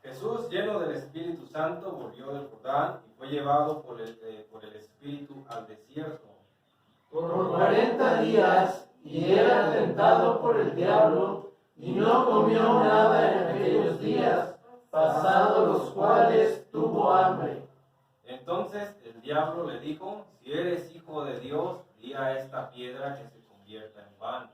Jesús, lleno del Espíritu Santo, volvió del Jordán y fue llevado por el Espíritu al desierto. Por 40 días, y era tentado por el diablo, y no comió nada en aquellos días, pasados los cuales tuvo hambre. Entonces el diablo le dijo: si eres hijo de Dios, di a esta piedra que se convierta en pan.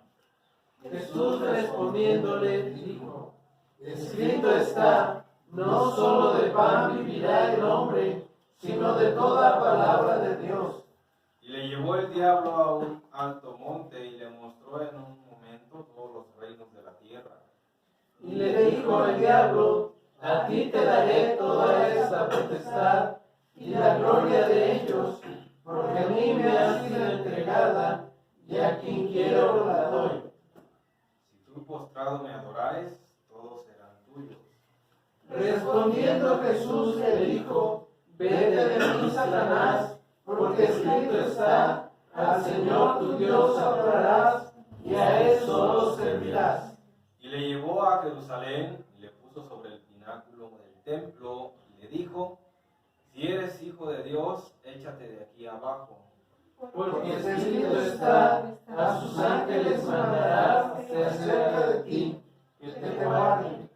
Jesús respondiéndole dijo: escrito está, no solo de pan vivirá el hombre, sino de toda palabra de Dios. Y le llevó el diablo a un alto monte y le mostró en un momento todos los reinos de la tierra. Y le dijo el diablo: a ti te daré toda esta potestad y la gloria de ellos, porque a mí me ha sido entregada, y a quien quiero la doy. Si tú postrado me adorares, todos serán tuyos. Respondiendo Jesús le dijo: vete de mí, Satanás, porque escrito está, al Señor tu Dios adorarás, y a Él solo servirás. Y le llevó a Jerusalén y le puso sobre el pináculo del templo y le dijo: si eres hijo de Dios, échate de aquí abajo. Porque escrito está, a sus ángeles mandará acerca de ti, que te guarden.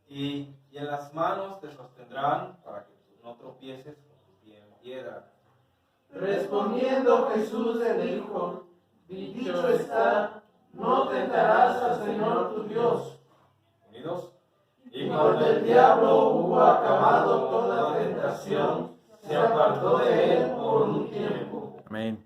Y en las manos te sostendrán para que tú no tropieces con tu pie en piedra. Respondiendo Jesús le dijo: dicho está, no tentarás al Señor tu Dios. Unidos. Y cuando el diablo hubo acabado toda tentación, se apartó de él por un tiempo. Amén.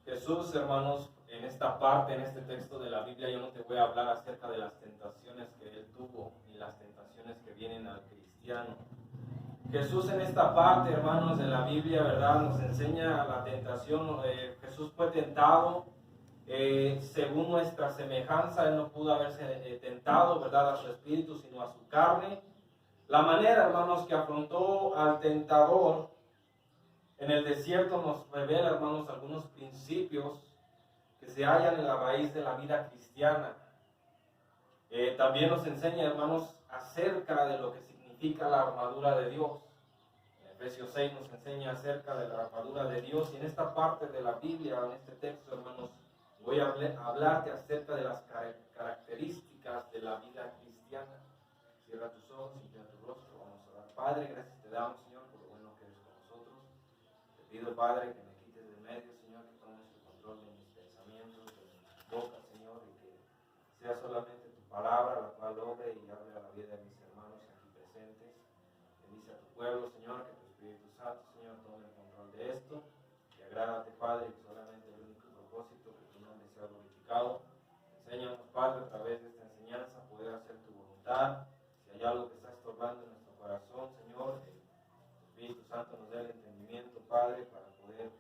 Jesús, hermanos, en esta parte, en este texto de la Biblia, yo no te voy a hablar acerca de las tentaciones que él tuvo, ni las tentaciones que vienen al cristiano. Jesús en esta parte, hermanos, de la Biblia, ¿verdad?, nos enseña la tentación. Jesús fue tentado según nuestra semejanza. Él no pudo haberse tentado, ¿verdad?, a su espíritu, sino a su carne. La manera, hermanos, que afrontó al tentador en el desierto nos revela, hermanos, algunos principios que se hallan en la raíz de la vida cristiana. También nos enseña, hermanos, acerca de lo que significa la armadura de Dios. En Efesios 6 nos enseña acerca de la armadura de Dios. Y en esta parte de la Biblia, en este texto, hermanos, voy a hablarte acerca de las características de la vida cristiana. Cierra tus ojos y cierra tu rostro. Vamos a orar. Padre, gracias te damos, Señor, por lo bueno que eres con nosotros. Te pido, Padre, que me quites de medio, Señor, que tomes el control de mis pensamientos, de mi boca, Señor, y que sea solamente tu palabra la cual obre y hable a la vida de mis hermanos aquí presentes. Bendice a tu pueblo, Señor, que tu Espíritu Santo, Señor, tome el control de esto. Y agrádate, Padre, que solamente el único propósito, que tu nombre sea glorificado. Enséñanos, Padre, a través de esta enseñanza, poder hacer tu voluntad. Si hay algo que está estorbando en nuestro corazón, Señor, que tu Espíritu Santo nos dé el entendimiento, Padre, para poder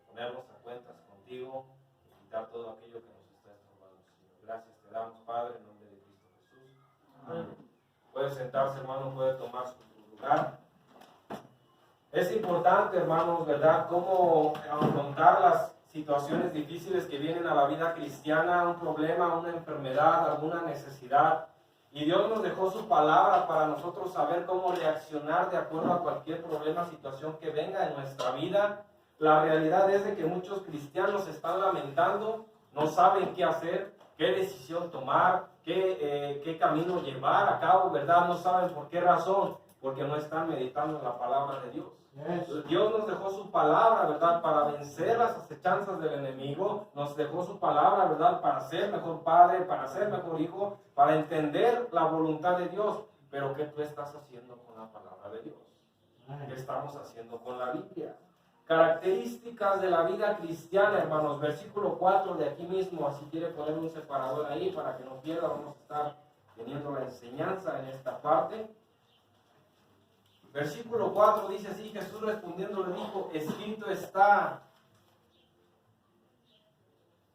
ponernos a cuentas contigo y quitar todo aquello que nos está estorbando, Señor. Gracias te damos, Padre, en nombre de Cristo Jesús. Amén. Puede sentarse, hermano, puede tomar su lugar. Es importante, hermanos, ¿verdad?, cómo afrontar las situaciones difíciles que vienen a la vida cristiana, un problema, una enfermedad, alguna necesidad. Y Dios nos dejó su palabra para nosotros saber cómo reaccionar de acuerdo a cualquier problema, situación que venga en nuestra vida. La realidad es de que muchos cristianos se están lamentando, no saben qué hacer, qué decisión tomar, qué camino llevar a cabo, ¿verdad? No saben por qué razón, porque no están meditando en la palabra de Dios. Dios nos dejó su palabra, ¿verdad?, para vencer las acechanzas del enemigo. Nos dejó su palabra, ¿verdad?, para ser mejor padre, para ser mejor hijo, para entender la voluntad de Dios. Pero ¿qué tú estás haciendo con la palabra de Dios? ¿Qué estamos haciendo con la Biblia? Características de la vida cristiana, hermanos. Versículo 4 de aquí mismo, así quiere poner un separador ahí para que no pierda. Vamos a estar teniendo la enseñanza en esta parte. Versículo 4 dice así: Jesús respondiendo le dijo: escrito está,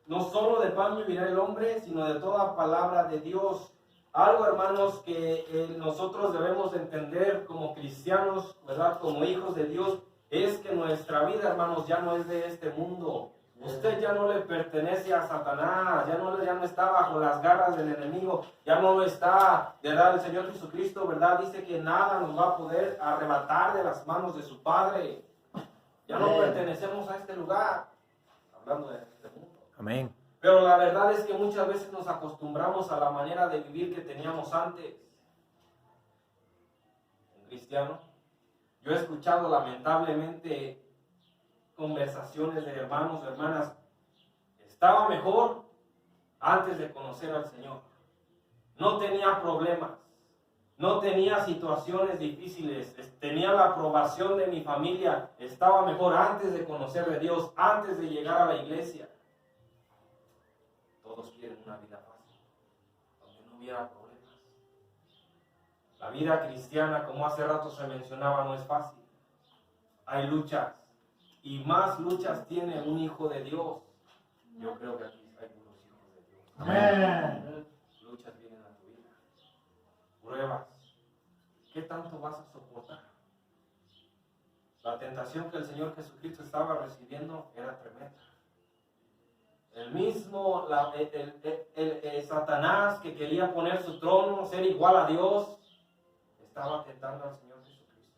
no solo de pan vivirá el hombre, sino de toda palabra de Dios. Algo, hermanos, que nosotros debemos entender como cristianos, ¿verdad?, como hijos de Dios, es que nuestra vida, hermanos, ya no es de este mundo. Usted ya no le pertenece a Satanás, ya no está bajo las garras del enemigo, ya no lo está, ¿verdad? El Señor Jesucristo, ¿verdad? Dice que nada nos va a poder arrebatar de las manos de su Padre. Ya no pertenecemos a este lugar, hablando de este mundo. Amén. Pero la verdad es que muchas veces nos acostumbramos a la manera de vivir que teníamos antes. Un cristiano. Yo he escuchado lamentablemente conversaciones de hermanos o hermanas. Estaba mejor antes de conocer al Señor. No tenía problemas. No tenía situaciones difíciles. Tenía la aprobación de mi familia. Estaba mejor antes de conocer de Dios, antes de llegar a la iglesia. Todos quieren una vida fácil, donde no hubiera problemas. La vida cristiana, como hace rato se mencionaba, no es fácil. Hay luchas, y más luchas tiene un hijo de Dios. Yo creo que aquí hay unos hijos de Dios. Amén. Luchas vienen a tu vida. Pruebas. ¿Qué tanto vas a soportar? La tentación que el Señor Jesucristo estaba recibiendo era tremenda. El mismo Satanás, que quería poner su trono, ser igual a Dios, estaba tentando al Señor Jesucristo.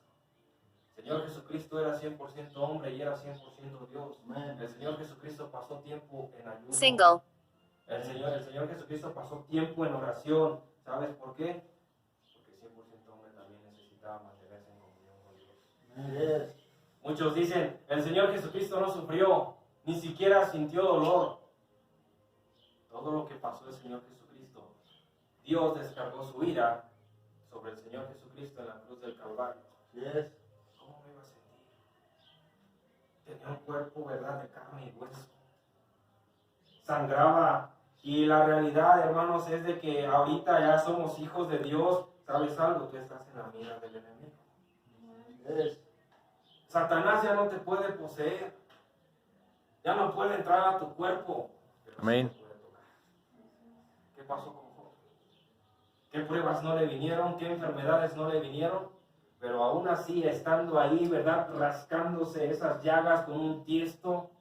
El Señor Jesucristo era 100% hombre y era 100% Dios. El Señor Jesucristo pasó tiempo en ayuno. Single. El Señor Jesucristo pasó tiempo en oración. ¿Sabes por qué? Porque 100% hombre también necesitaba mantenerse en comunión con Dios. Muchos dicen, el Señor Jesucristo no sufrió, ni siquiera sintió dolor. Todo lo que pasó el Señor Jesucristo, Dios descargó su ira sobre el Señor Jesucristo en la cruz del Calvario. ¿Cómo me iba a sentir? Tenía un cuerpo, ¿verdad?, de carne y hueso. Sangraba. Y la realidad, hermanos, es de que ahorita ya somos hijos de Dios. ¿Sabes algo? Tú estás en la mira del enemigo. Satanás ya no te puede poseer. Ya no puede entrar a tu cuerpo. Amén. ¿Qué pasó con Job? ¿Qué pruebas no le vinieron? ¿Qué enfermedades no le vinieron? Pero aún así, estando ahí, ¿verdad?, rascándose esas llagas con un tiesto,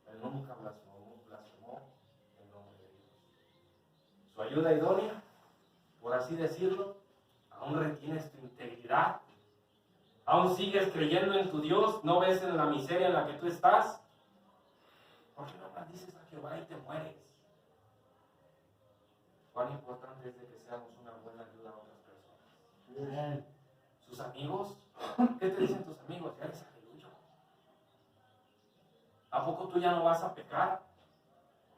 él nunca blasfemó el nombre de Dios. Su ayuda idónea, por así decirlo, aún retienes tu integridad. Aún sigues creyendo en tu Dios, no ves en la miseria en la que tú estás. ¿Por qué no maldices a Jehová y te mueres? Cuán importante es de que seamos una buena ayuda a otras personas. Sus amigos, ¿qué te dicen tus amigos? Ya eres aleluya. ¿A poco tú ya no vas a pecar?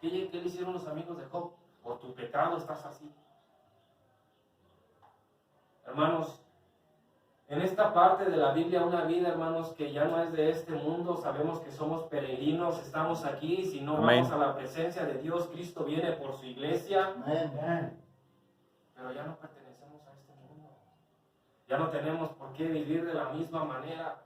¿Qué le hicieron los amigos de Job? Por tu pecado estás así. Hermanos, en esta parte de la Biblia, una vida, hermanos, que ya no es de este mundo, sabemos que somos peregrinos, estamos aquí, si no Amén. vamos a la presencia de Dios, Cristo viene por su iglesia, pero ya no pertenecemos a este mundo, ya no tenemos por qué vivir de la misma manera.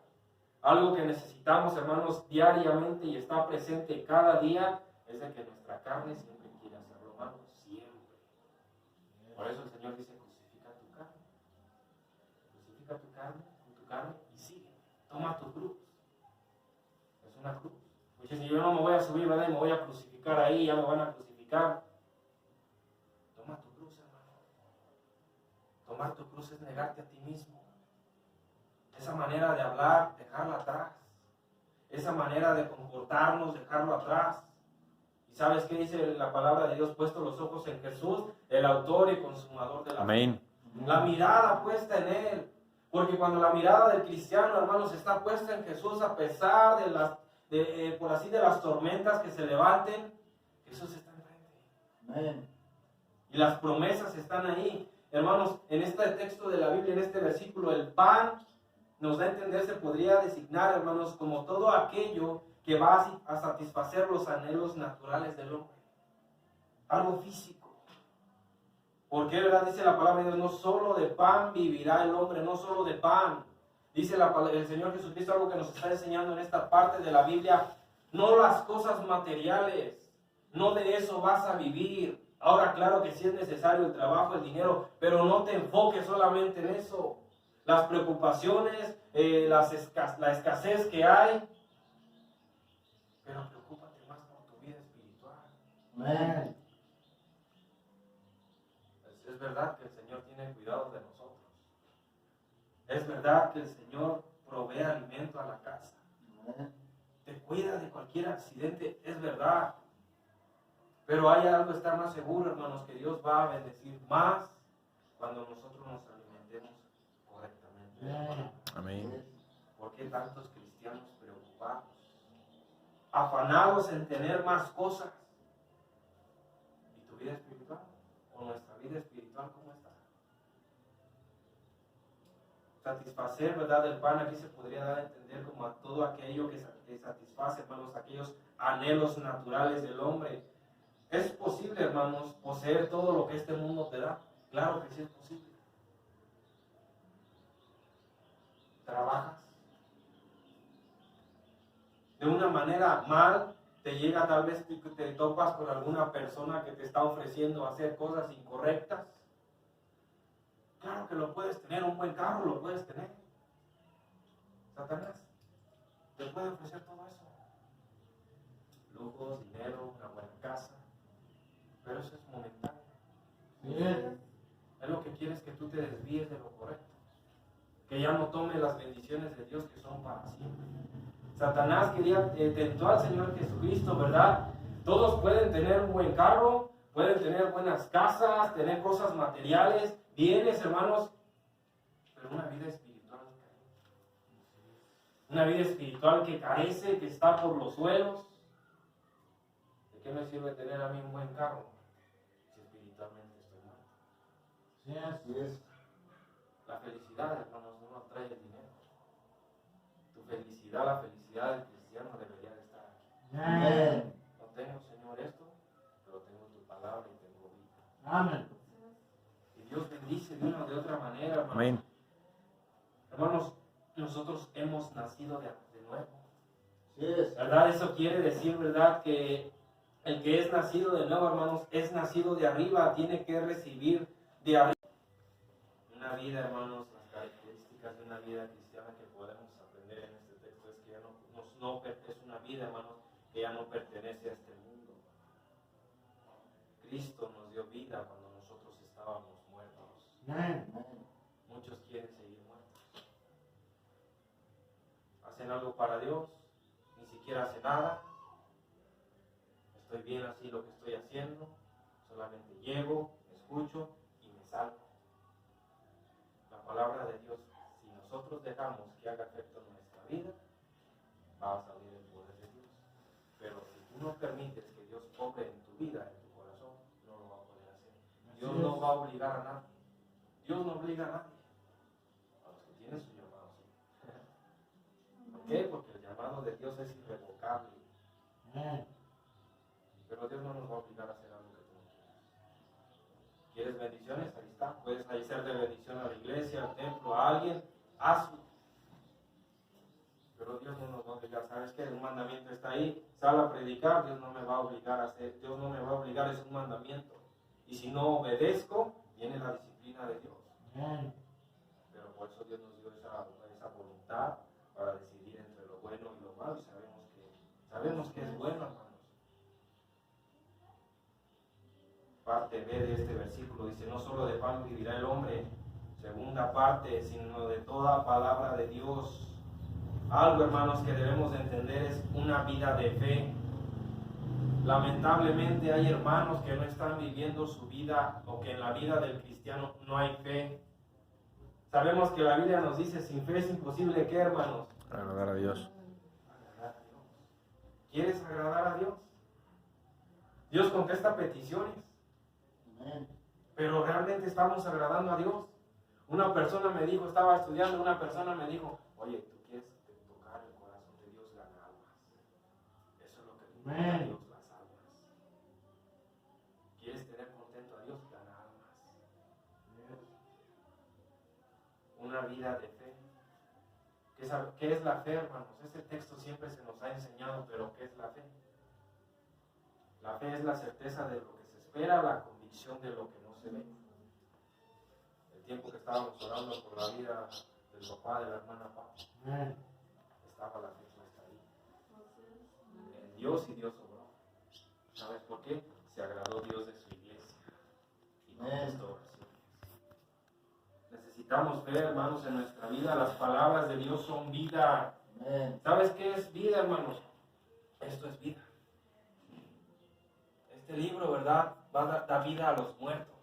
Algo que necesitamos, hermanos, diariamente y está presente cada día, es de que nuestra carne siempre quiere hacer lo malo, siempre. Por eso el Señor dice, crucifica tu carne. Crucifica tu carne y sigue. Toma tu cruz. Es una cruz. Porque si yo no me voy a subir, ¿verdad?, y me voy a crucificar ahí, ya me van a crucificar. Toma tu cruz, hermano. Tomar tu cruz es negarte a ti mismo. Esa manera de hablar, dejarla atrás. Esa manera de comportarnos, dejarlo atrás. ¿Y sabes qué dice la palabra de Dios? Puesto los ojos en Jesús, el autor y consumador de la fe. Amén. La mirada puesta en Él. Porque cuando la mirada del cristiano, hermanos, está puesta en Jesús, a pesar de las tormentas que se levanten, Jesús está enfrente. Y las promesas están ahí. Hermanos, en este texto de la Biblia, en este versículo, el pan nos da a entender, se podría designar, hermanos, como todo aquello que va a satisfacer los anhelos naturales del hombre. Algo físico. Porque, ¿verdad?, dice la palabra de Dios, no solo de pan vivirá el hombre, no solo de pan. Dice el Señor Jesucristo algo que nos está enseñando en esta parte de la Biblia. No las cosas materiales, no de eso vas a vivir. Ahora, claro que sí es necesario el trabajo, el dinero, pero no te enfoques solamente en eso. Las preocupaciones, la escasez que hay, pero preocúpate Amén. Es verdad que el Señor tiene cuidado de nosotros. Es verdad que el Señor provee alimento a la casa. Amén. Te cuida de cualquier accidente, es verdad. Pero hay algo estar más seguro, hermanos, que Dios va a bendecir más cuando nosotros nos alimentemos correctamente. Amén. ¿Por qué tantos cristianos preocupados, afanados en tener más cosas? ¿Y tu vida espiritual? ¿O nuestra vida espiritual cómo está? Satisfacer, ¿verdad? El pan aquí se podría dar a entender como a todo aquello que satisface, hermanos, aquellos anhelos naturales del hombre. ¿Es posible, hermanos, poseer todo lo que este mundo te da? Claro que sí es posible. ¿Trabajas? De una manera mal, te llega, tal vez te topas con alguna persona que te está ofreciendo hacer cosas incorrectas. Claro que lo puedes tener, un buen carro lo puedes tener. Satanás te puede ofrecer todo eso. Lujos, dinero, una buena casa. Pero eso es momentáneo. Bien. Es lo que quieres, que tú te desvíes de lo correcto. Que ya no tomes las bendiciones de Dios que son para siempre. Satanás tentó al Señor Jesucristo, ¿verdad? Todos pueden tener un buen carro, pueden tener buenas casas, tener cosas materiales, bienes, hermanos, pero una vida espiritual carece. Una vida espiritual que carece, que está por los suelos. ¿De qué me sirve tener a mí un buen carro si espiritualmente estoy mal? Sí, así es. La felicidad, hermanos, no nos trae el dinero. Tu felicidad, la felicidad del cristiano debería de estar aquí. Amén. No tengo, Señor, esto, pero tengo tu palabra y tengo vida. Amén. Y Dios bendice de una o de otra manera, hermanos. Amén. Hermanos, nosotros hemos nacido de nuevo. Sí es. ¿Verdad? Eso quiere decir, ¿verdad? Que el que es nacido de nuevo, hermanos, es nacido de arriba, tiene que recibir de arriba. Una vida, hermanos, las características de una vida cristiana que podemos aprender en este texto es que ya es una vida, hermanos, que ya no pertenece a este mundo. Cristo nos dio vida cuando nosotros estábamos muertos. Amén. Muchos quieren seguir muertos. Hacen algo para Dios, ni siquiera hacen nada. Estoy bien así lo que estoy haciendo, solamente llego, escucho y me salgo. La palabra de Dios, si nosotros dejamos que haga efecto en nuestra vida, va a salir el poder de Dios. Pero si tú no permites que Dios obre en tu vida, en tu corazón, no lo va a poder hacer. Dios no va a obligar a nadie. Dios no obliga a nadie. A los que tienen su llamado, sí. ¿Por qué? Porque el llamado de Dios es irrevocable. Amén. Pero Dios no nos va a obligar a hacer algo que tú no quieres. ¿Quieres bendiciones? Ahí está. Puedes ahí ser de bendición a la iglesia, al templo, a alguien. Hazlo. Pero Dios no nos va a obligar. ¿Sabes qué? Un mandamiento está ahí. Sal a predicar. Dios no me va a obligar a hacer. Dios no me va a obligar. Es un mandamiento. Y si no obedezco, viene la disciplina de Dios. Amén. Pero por eso Dios nos dio esa voluntad para decidir entre lo bueno y lo malo. Y sabemos que es bueno, hermanos. Parte B de este versículo dice: no solo de pan vivirá el hombre. Segunda parte, sino de toda palabra de Dios. Algo, hermanos, que debemos de entender es una vida de fe. Lamentablemente hay hermanos que no están viviendo su vida, o que en la vida del cristiano no hay fe. Sabemos que la Biblia nos dice: sin fe es imposible, ¿qué, hermanos? Agradar a Dios. Agradar a Dios. ¿Quieres agradar a Dios? Dios contesta peticiones. Amén. Pero realmente estamos agradando a Dios. Una persona me dijo, estaba estudiando, una persona me dijo: oye, ¿tú quieres tocar el corazón de Dios, ganar almas? Eso es lo que le importa a Dios, las almas. ¿Quieres tener contento a Dios? Ganar almas. Una vida de fe. ¿Qué es la fe, hermanos? Este texto siempre se nos ha enseñado, pero ¿qué es la fe? La fe es la certeza de lo que se espera, la convicción de lo que no se ve. El tiempo que estábamos orando por la vida del papá, de la hermana Paz, estaba la fe puesta ahí. En Dios, y Dios obró. ¿Sabes por qué? se agradó Dios de su iglesia y contestó oraciones. Necesitamos ver, hermanos, en nuestra vida. Las palabras de Dios son vida. ¿Sabes qué es vida, hermanos? Esto es vida. Este libro, ¿verdad?, va a dar vida a los muertos.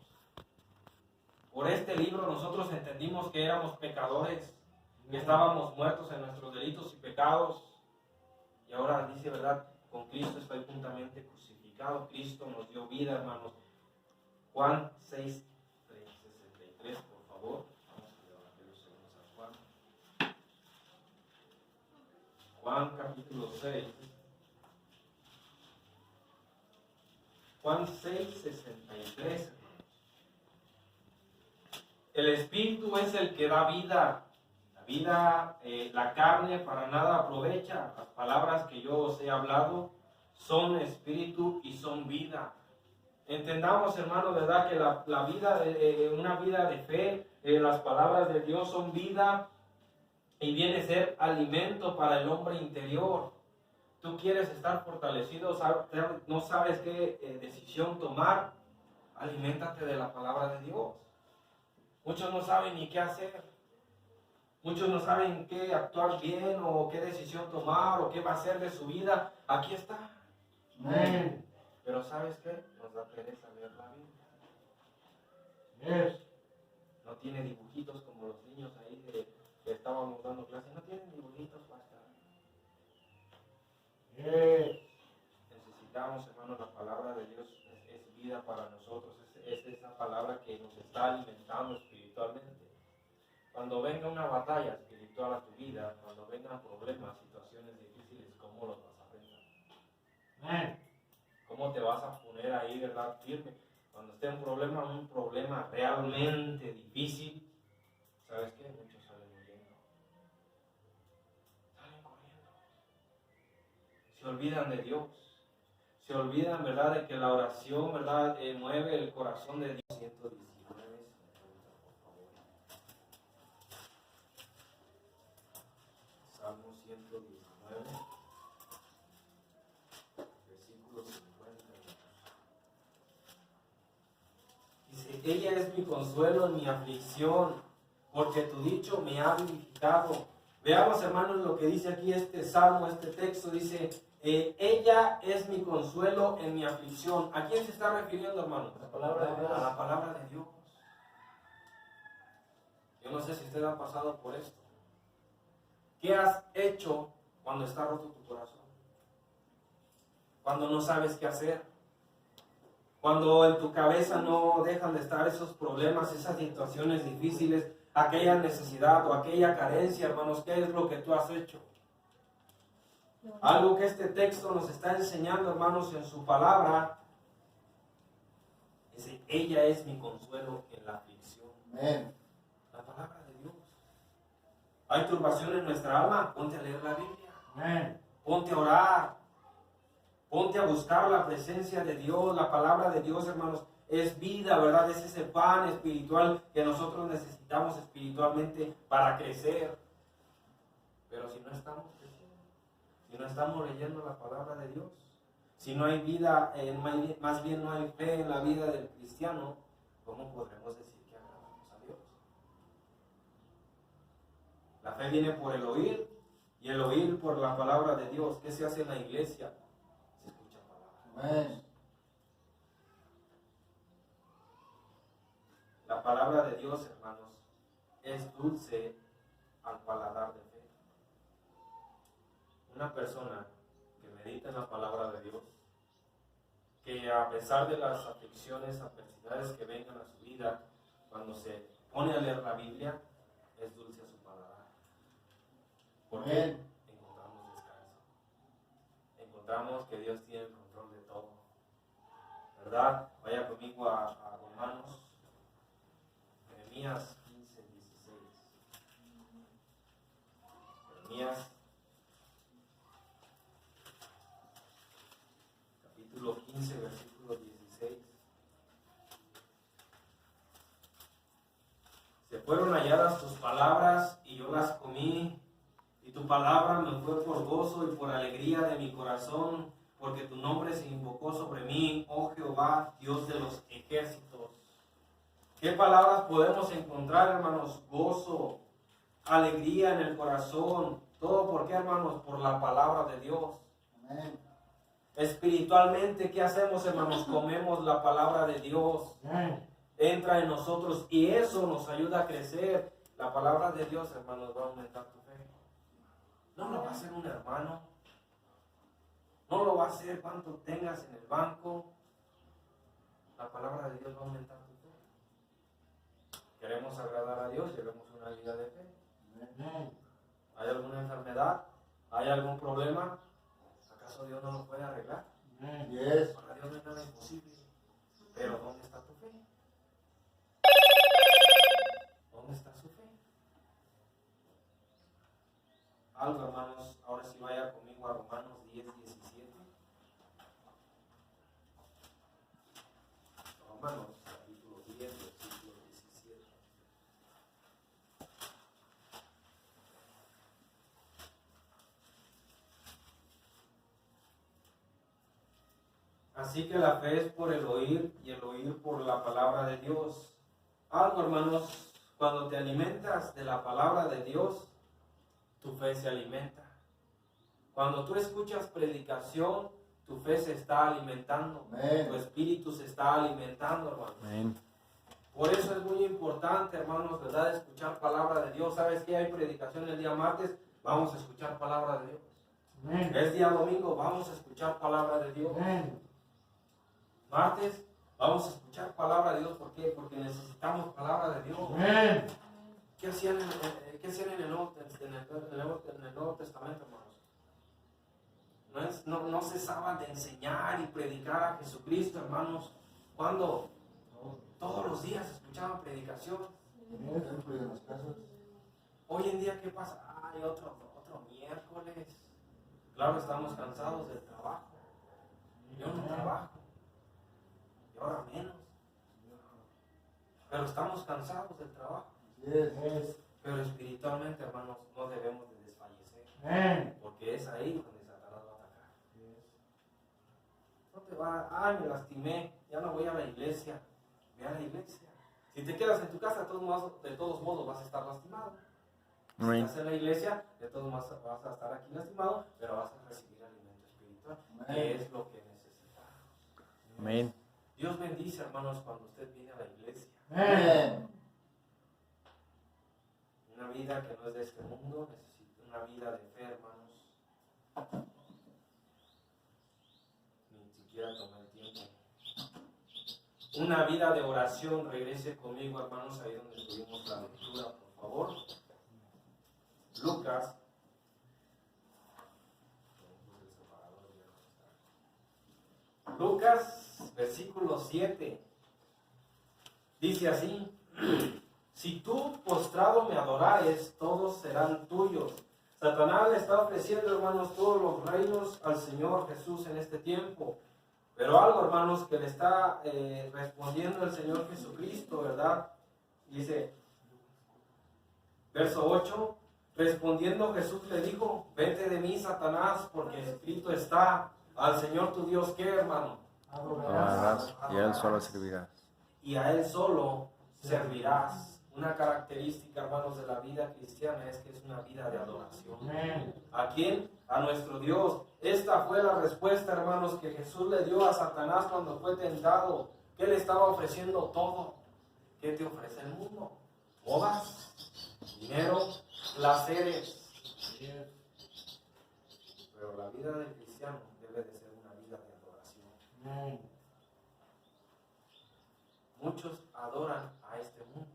Por este libro nosotros entendimos que éramos pecadores, que estábamos muertos en nuestros delitos y pecados. Y ahora dice, ¿verdad?, con Cristo estoy juntamente crucificado. Cristo nos dio vida, hermanos. Juan 6:63, por favor. Vamos a levantar los segundos a Juan. Juan capítulo 6. Juan 6:63. El Espíritu es el que da vida. La vida, la carne para nada aprovecha. Las palabras que yo os he hablado son espíritu y son vida. Entendamos, hermanos, ¿verdad?, que la vida, una vida de fe, las palabras de Dios son vida y viene a ser alimento para el hombre interior. Tú quieres estar fortalecido, no sabes qué decisión tomar, aliméntate de la palabra de Dios. Muchos no saben ni qué hacer. Muchos no saben qué actuar bien o qué decisión tomar o qué va a hacer de su vida. Aquí está. Amén. Pero ¿sabes qué? Nos da pereza leer la Biblia. Yes. No tiene dibujitos como los niños ahí que estábamos dando clase. No tienen dibujitos para estar. Yes. Necesitamos, hermanos, la palabra de Dios es vida para nosotros. Es esa palabra que nos está alimentando espiritualmente. Cuando venga una batalla espiritual a tu vida, cuando vengan problemas, situaciones difíciles, ¿cómo los vas a enfrentar? Amén. ¿Cómo te vas a poner ahí, verdad, firme? Cuando esté un problema realmente difícil, ¿sabes qué? Muchos salen huyendo. Salen corriendo. Se olvidan de Dios. Se olvidan, ¿verdad?, de que la oración, ¿verdad?, mueve el corazón de Dios. 119, por favor. Salmo 119, versículo 50. Dice, ella es mi consuelo en mi aflicción, porque tu dicho me ha vivificado. Veamos, hermanos, lo que dice aquí este salmo, este texto. Dice, ella es mi consuelo en mi aflicción. ¿A quién se está refiriendo, hermano? La palabra de Dios. A la palabra de Dios. Yo no sé si usted ha pasado por esto. ¿Qué has hecho cuando está roto tu corazón? Cuando no sabes qué hacer. Cuando en tu cabeza no dejan de estar esos problemas, esas situaciones difíciles, aquella necesidad o aquella carencia, hermanos, ¿qué es lo que tú has hecho? Algo que este texto nos está enseñando, hermanos, en su palabra. Dice, ella es mi consuelo en la aflicción. Amén. La palabra de Dios. Hay turbación en nuestra alma, ponte a leer la Biblia. Amén. Ponte a orar. Ponte a buscar la presencia de Dios. La palabra de Dios, hermanos, es vida, ¿verdad? Es ese pan espiritual que nosotros necesitamos espiritualmente para crecer. Pero si no estamos creciendo, si no estamos leyendo la palabra de Dios, si no hay vida, más bien no hay fe en la vida del cristiano, ¿cómo podremos decir que agradamos a Dios? La fe viene por el oír y el oír por la palabra de Dios. ¿Qué se hace en la iglesia? Se escucha palabra. Amén. La palabra de Dios, hermanos, es dulce al paladar de fe. Una persona que medita en la palabra de Dios, que a pesar de las aflicciones, adversidades que vengan a su vida, cuando se pone a leer la Biblia, es dulce a su paladar. Porque encontramos descanso. Encontramos que Dios tiene el control de todo. ¿Verdad? Vaya conmigo a Romanos. Jeremías 15, 16. Jeremías capítulo 15, versículo 16. Se fueron halladas tus palabras y yo las comí, y tu palabra me fue por gozo y por alegría de mi corazón, porque tu nombre se invocó sobre mí, oh Jehová, Dios de los ejércitos. ¿Qué palabras podemos encontrar, hermanos? Gozo, alegría en el corazón. ¿Todo por qué, hermanos? Por la palabra de Dios. Amén. Espiritualmente, ¿qué hacemos, hermanos? Comemos la palabra de Dios. Entra en nosotros y eso nos ayuda a crecer. La palabra de Dios, hermanos, va a aumentar tu fe. No lo va a hacer un hermano. No lo va a hacer cuanto tengas en el banco. La palabra de Dios va a aumentar tu fe. Queremos agradar a Dios, llevemos una vida de fe. ¿Hay alguna enfermedad? ¿Hay algún problema? ¿Acaso Dios no lo puede arreglar? Yes. Para Dios no es nada imposible. Pero ¿dónde está tu fe? ¿Dónde está su fe? Algo, hermanos, ahora sí vaya conmigo a Romanos 10:17. Romanos capítulo 10, versículo 17. Así que la fe es por el oír y el oír por la palabra de Dios. Algo, hermanos, cuando te alimentas de la palabra de Dios, tu fe se alimenta. Cuando tú escuchas predicación, tu fe se está alimentando. Amén. Tu espíritu se está alimentando, hermanos. Amén. Por eso es muy importante, hermanos, ¿verdad? Escuchar palabra de Dios. ¿Sabes qué? Hay predicación el día martes, vamos a escuchar palabra de Dios. Amén. Es día domingo, vamos a escuchar palabra de Dios. Amén. Martes, vamos a escuchar palabra de Dios. ¿Por qué? Porque necesitamos palabra de Dios. Amén. ¿Qué hacían en el Nuevo Testamento, hermanos? No cesaban de enseñar y predicar a Jesucristo, hermanos. Cuando todos los días escuchaban predicación. Dentro de las casas. Hoy en día, ¿qué pasa? Ay, otro miércoles. Claro, estamos cansados del trabajo. Yo no trabajo. Y ahora menos. Pero estamos cansados del trabajo. Yes. Pero espiritualmente, hermanos, no debemos de desfallecer. Amén. Porque es ahí donde Satanás va a atacar. No te va, ay, me lastimé, ya no voy a la iglesia. Ve a la iglesia. Si te quedas en tu casa, de todos modos vas a estar lastimado. Si Amén. estás en la iglesia, de todos modos vas a estar aquí lastimado, pero vas a recibir alimento espiritual, Amén. que es lo que necesitamos. Amén. Dios bendice, hermanos, cuando usted viene a la iglesia. Amén. Una vida que no es de este mundo, necesita una vida de fe, hermanos. Ni siquiera tomé el tiempo. Una vida de oración. Regrese conmigo, hermanos, ahí donde tuvimos la lectura, por favor. Lucas. Lucas, versículo 7. Dice así: si tú postrado me adorares, todos serán tuyos. Satanás le está ofreciendo, hermanos, todos los reinos al Señor Jesús en este tiempo. Pero algo, hermanos, que le está respondiendo el Señor Jesucristo, ¿verdad? Dice, verso 8, respondiendo Jesús le dijo, vete de mí, Satanás, porque escrito está, al Señor tu Dios, ¿qué, hermano? Adorarás y a Él solo servirás. Y a Él solo servirás. Una característica, hermanos, de la vida cristiana es que es una vida de adoración. ¿A quién? A nuestro Dios. Esta fue la respuesta, hermanos, que Jesús le dio a Satanás cuando fue tentado. ¿Qué le estaba ofreciendo? Todo. ¿Qué te ofrece el mundo? Modas, dinero, placeres. Pero la vida del cristiano debe de ser una vida de adoración. Muchos adoran a este mundo.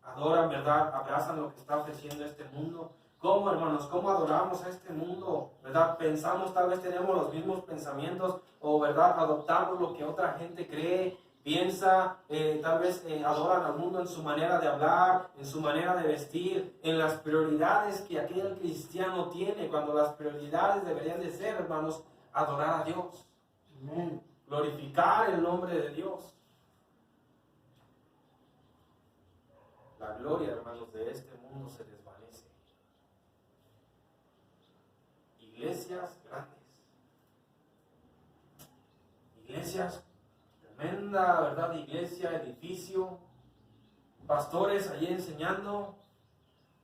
Adoran, ¿verdad? Abrazan lo que está ofreciendo este mundo. ¿Cómo, hermanos? ¿Cómo adoramos a este mundo? ¿Verdad? Pensamos, tal vez tenemos los mismos pensamientos o, ¿verdad? Adoptamos lo que otra gente cree, piensa, tal vez adoran al mundo en su manera de hablar, en su manera de vestir, en las prioridades que aquel cristiano tiene, cuando las prioridades deberían de ser, hermanos, adorar a Dios. Amén. Glorificar el nombre de Dios. La gloria, hermanos, de este mundo se desvanece. Iglesias grandes, iglesias, tremenda, ¿verdad? Iglesia, edificio, pastores allí enseñando,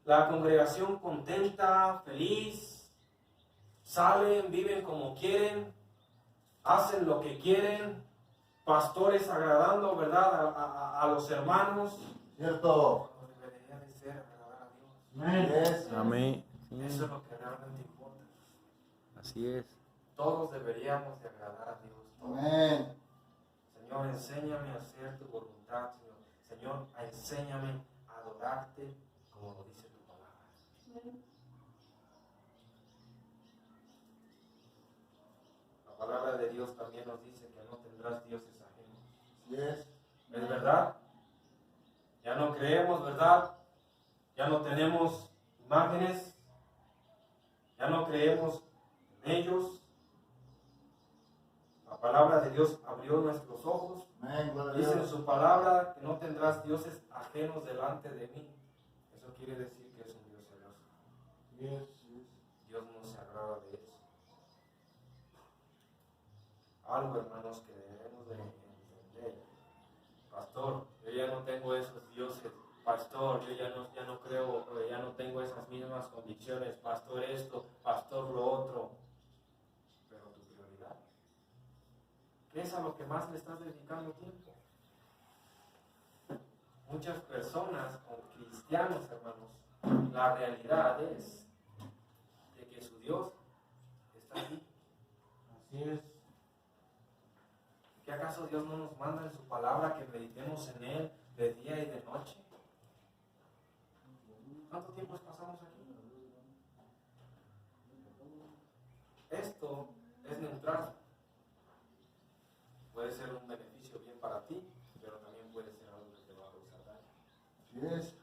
la congregación contenta, feliz, salen, viven como quieren, hacen lo que quieren, pastores agradando, ¿verdad? A los hermanos. Cierto. Como debería de ser, agradar a Dios. Amén. Amén. Eso es lo que realmente importa. Así es. Todos deberíamos de agradar a Dios. Todos. Amén. Señor, enséñame a hacer tu voluntad, Señor. Señor, enséñame a adorarte como lo dice tu palabra. La palabra de Dios también nos dice que no tendrás dioses ajenos. Así es. ¿Es verdad? Ya no creemos, ¿verdad? Ya no tenemos imágenes. Ya no creemos en ellos. La palabra de Dios abrió nuestros ojos. Amén. Gloria a Dice en Dios. su palabra que no tendrás dioses ajenos delante de mí. Eso quiere decir que es un Dios celoso. Yes. Dios no se agrada de eso. Algo, hermanos, que debemos de entender. Pastor, yo ya no tengo esos dioses. Pastor, yo ya no creo, ya no tengo esas mismas convicciones. Pastor esto, pastor lo otro. Pero tu prioridad, ¿qué es a lo que más le estás dedicando tiempo? Muchas personas, como cristianos, hermanos, la realidad es de que su Dios está aquí. Así es. ¿Qué acaso Dios no nos manda en su palabra que meditemos en Él de día y de noche? ¿Cuánto tiempo pasamos aquí? Esto es neutral. Puede ser un beneficio bien para ti, pero también puede ser algo que te va a causar daño. Así es.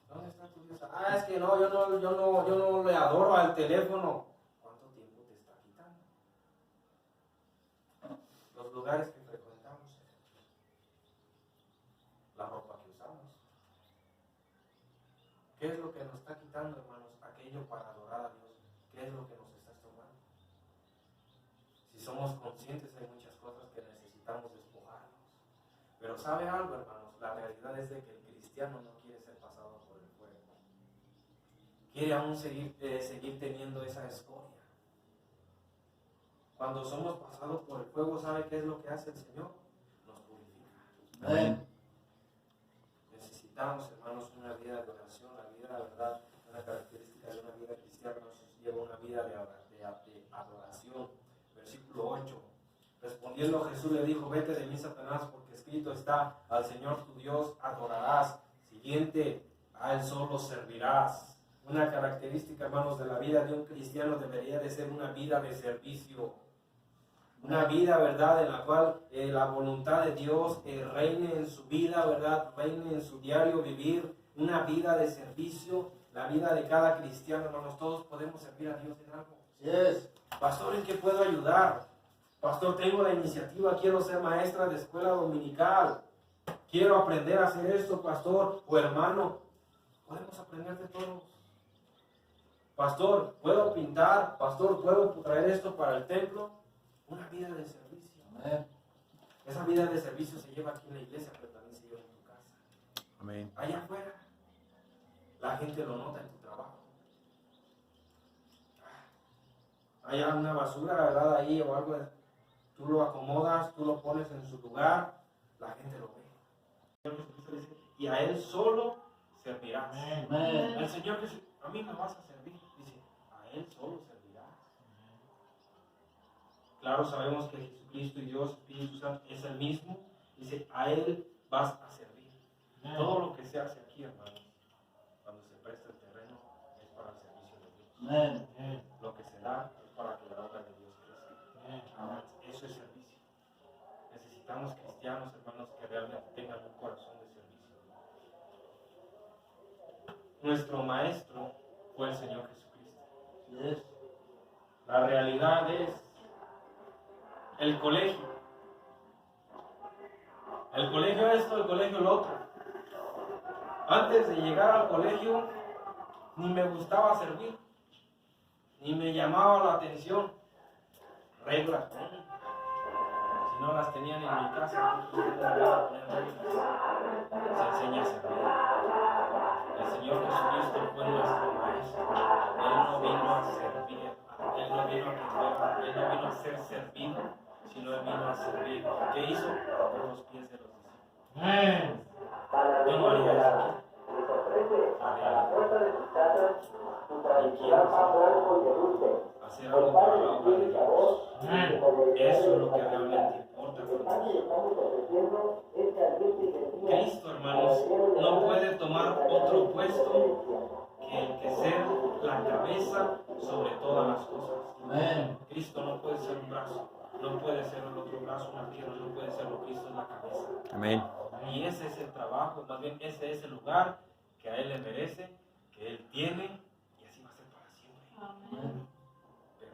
¿Dónde está tu Dios? Ah, es que no, yo no le adoro al teléfono. ¿Cuánto tiempo te está quitando? Los lugares que frecuentamos, la ropa que usamos. ¿Qué es lo que nos está quitando, hermanos? Aquello para adorar a Dios. ¿Qué es lo que nos está estorbando? Si somos conscientes, hay muchas cosas que necesitamos despojarnos. Pero ¿sabe algo, hermanos? La realidad es de que el cristiano no quiere ser pasado por el fuego. Quiere aún seguir teniendo esa escoria. Cuando somos pasados por el fuego, ¿sabe qué es lo que hace el Señor? Nos purifica. Amén. Necesitamos, hermanos, una vida de oración, la vida, la verdad, una característica de una vida cristiana nos lleva una vida de adoración. Versículo 8. Respondiendo Jesús le dijo, vete de mí, Satanás, porque escrito está, al Señor tu Dios adorarás. Siguiente, a Él solo servirás. Una característica, hermanos, de la vida de un cristiano debería de ser una vida de servicio. Una vida, ¿verdad?, en la cual la voluntad de Dios reine en su vida, ¿verdad?, reine en su diario vivir. Una vida de servicio, la vida de cada cristiano, hermanos, todos podemos servir a Dios en algo. Así es. Pastor, ¿en qué puedo ayudar? Pastor, tengo la iniciativa, quiero ser maestra de escuela dominical. Quiero aprender a hacer esto, pastor o hermano. Podemos aprender de todos. Pastor, ¿puedo pintar? Pastor, ¿puedo traer esto para el templo? Una vida de servicio. Amén. Esa vida de servicio se lleva aquí en la iglesia, pero también se lleva en tu casa. Amén. Allá afuera, la gente lo nota en tu trabajo. Hay una basura, ¿verdad? Ahí o algo, tú lo acomodas, tú lo pones en su lugar, la gente lo ve. Y a Él solo servirás. Amén. El Señor Jesús, a mí me vas a servir. Dice, a Él solo servirás. Claro, sabemos que Jesucristo y Dios, Espíritu Santo, es el mismo. Dice, a Él vas a servir. Todo lo que se hace aquí, hermanos, cuando se presta el terreno, es para el servicio de Dios. Amén. Lo que se da es para que la obra de Dios crezca. Eso es servicio. Necesitamos cristianos, hermanos, que realmente tengan un corazón de servicio. Nuestro maestro fue el Señor Jesucristo. Así es. La realidad es el colegio. El colegio esto, el colegio lo otro. Antes de llegar al colegio, ni me gustaba servir, ni me llamaba la atención. Reglas, ¿no? no las tenían en mi casa, ustedes no van a poner reglas. Se enseña a servir. El Señor Jesucristo fue nuestro Maestro. Él no vino a servir, Él no vino a ser servido, sino Él vino a servir. ¿Qué hizo? Lavó los pies de los discípulos. Yo no haría eso aquí. ¿Y quién hacer algo para la obra de Dios? Eso es lo que realmente importa. Cristo, hermanos, no puede tomar otro puesto que el que ser la cabeza sobre todas las cosas. Cristo no puede ser un brazo, no puede ser el otro brazo, una pierna, no puede serlo. Cristo es la cabeza. Amén. Y ese es el trabajo, más bien ese es el lugar que a Él le merece, que Él tiene, y así va a ser para siempre. Amén.